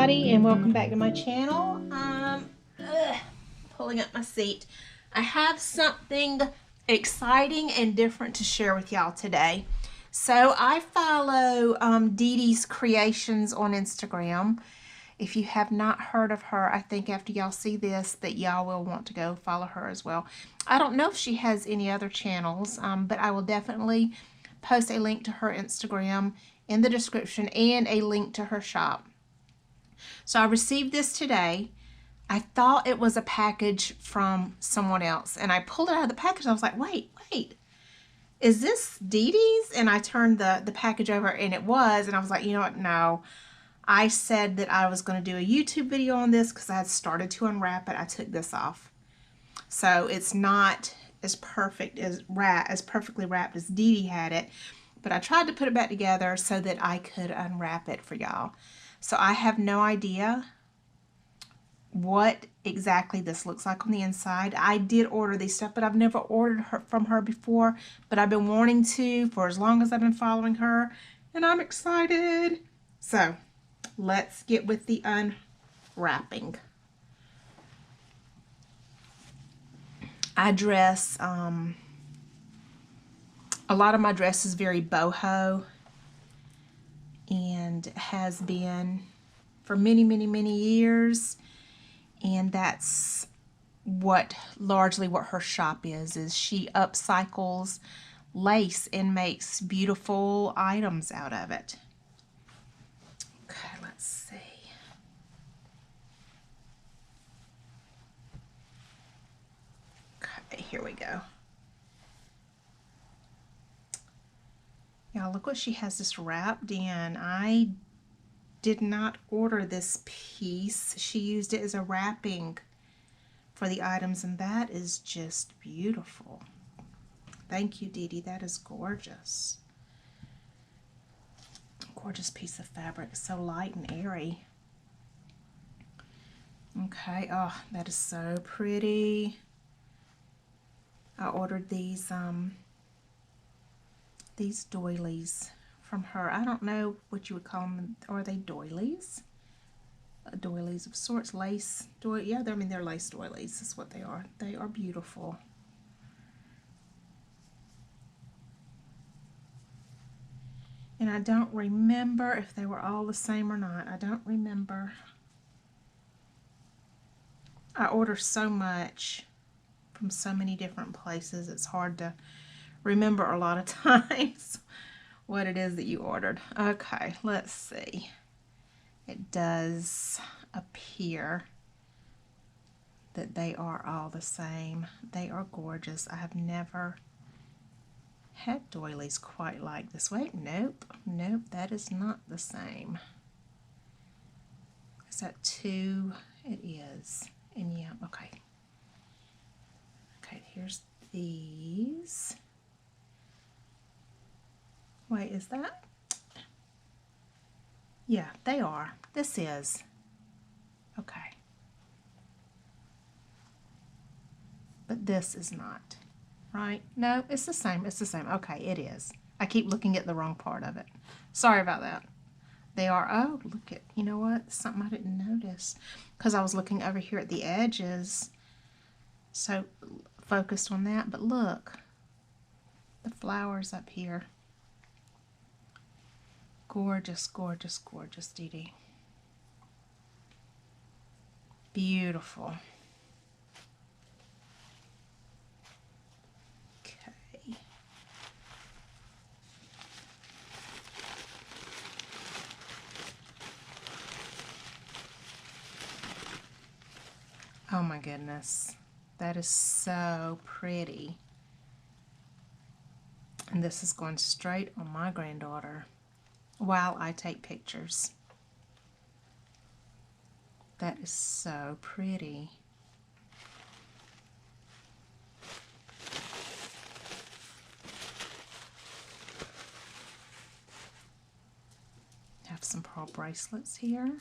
everybody, and welcome back to my channel. Pulling up my seat. I have something exciting and different to share with y'all today. So I follow Dee Dees Creations on Instagram. If you have not heard of her, I think after y'all see this that y'all will want to go follow her as well. I don't know if she has any other channels, but I will definitely post a link to her Instagram in the description and a link to her shop. So I received this today. I thought it was a package from someone else, and I pulled it out of the package. I was like, wait, is this Dee Dees? And I turned the package over, and it was, and I was like, you know what, no. I said that I was going to do a YouTube video on this because I had started to unwrap it. I took this off. So it's not as perfect as perfectly wrapped as Dee Dee had it, but I tried to put it back together so that I could unwrap it for y'all. So I have no idea what exactly this looks like on the inside. I did order these stuff, but I've never ordered from her before, but I've been wanting to for as long as I've been following her, and I'm excited. So let's get with the unwrapping. I dress, a lot of my dress is very boho and has been for many, many years. And that's largely what her shop is she upcycles lace and makes beautiful items out of it. Okay, let's see. Okay, here we go. Y'all, look what she has this wrapped in. I did not order this piece. She used it as a wrapping for the items, and that is just beautiful. Thank you, Dee Dee. That is gorgeous. Gorgeous piece of fabric. So light and airy. Okay. Oh, that is so pretty. I ordered these doilies from her. I don't know what you would call them. Are they doilies? Doilies of sorts. Lace. Yeah, I mean, they're lace doilies. That's what they are. They are beautiful. And I don't remember if they were all the same or not. I don't remember. I order so much from so many different places. It's hard to remember a lot of times what it is that you ordered. Okay, let's see. It does appear that they are all the same. They are gorgeous. I have never had doilies quite like this. Wait, nope, that is not the same. Is that two? It is. And yeah, okay. Okay, here's these. Wait, is that? Yeah, they are. This is. Okay. But this is not. Right? No, it's the same. It's the same. Okay, it is. I keep looking at the wrong part of it. Sorry about that. They are. Oh, look at, you know what? Something I didn't notice. Because I was looking over here at the edges. So focused on that. But look. The flowers up here. Gorgeous, gorgeous, gorgeous, Dee Dee. Beautiful. Okay. Oh my goodness. That is so pretty. And this is going straight on my granddaughter while I take pictures. That is so pretty. Have some pearl bracelets here.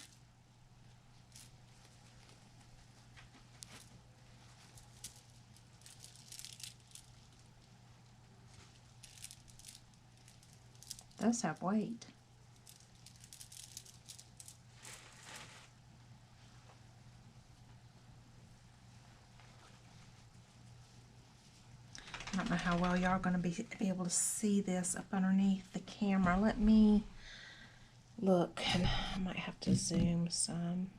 Does have weight. don't know how well y'all are going to be able to see this up underneath the camera. Let me look, and I might have to zoom some.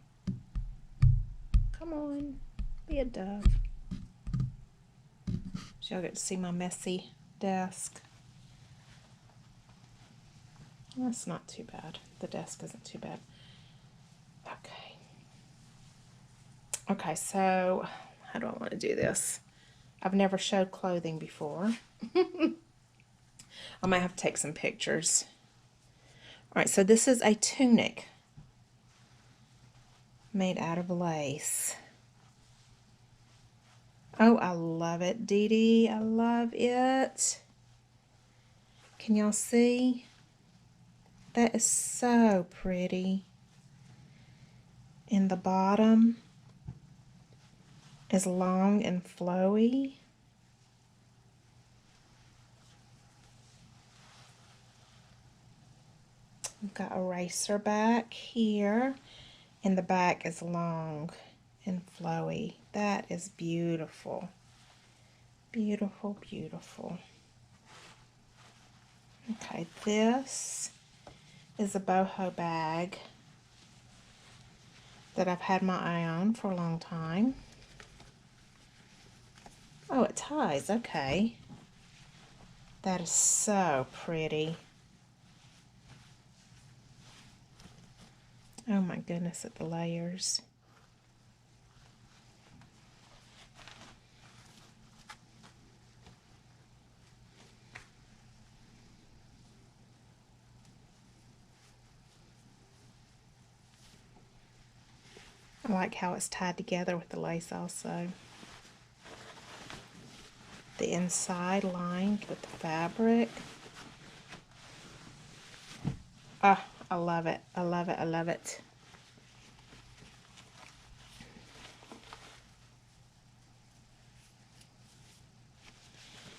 Come on, be a dove. So y'all get to see my messy desk. That's not too bad. The desk isn't too bad. Okay. Okay, so how do I want to do this? I've never showed clothing before. I might have to take some pictures. All right, so this is a tunic made out of lace. Oh, I love it, Dee Dee. I love it. Can y'all see? That is so pretty. And the bottom is long and flowy. We've got a racer back here, and the back is long and flowy. That is beautiful. Beautiful, beautiful. Okay, this is a boho bag that I've had my eye on for a long time. Oh, it ties, okay. That is so pretty. Oh my goodness, at the layers. I like how it's tied together with the lace also. The inside lined with the fabric. Ah, I love it. I love it. I love it.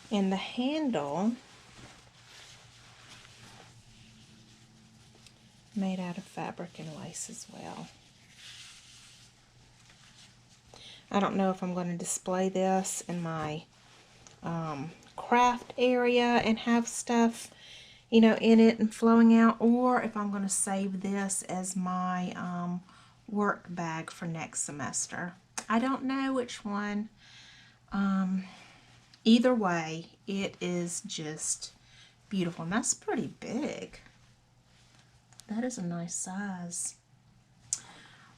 And the handle made out of fabric and lace as well. I don't know if I'm going to display this in my craft area and have stuff, you know, in it and flowing out, or if I'm going to save this as my work bag for next semester. I don't know which one. Either way, it is just beautiful, and that's pretty big. That is a nice size.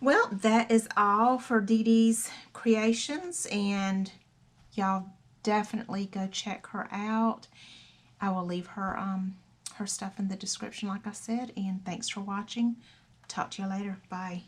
Well, that is all for Dee Dees Creations, and y'all definitely go check her out. I will leave her her stuff in the description, like I said, and thanks for watching. Talk to you later. Bye.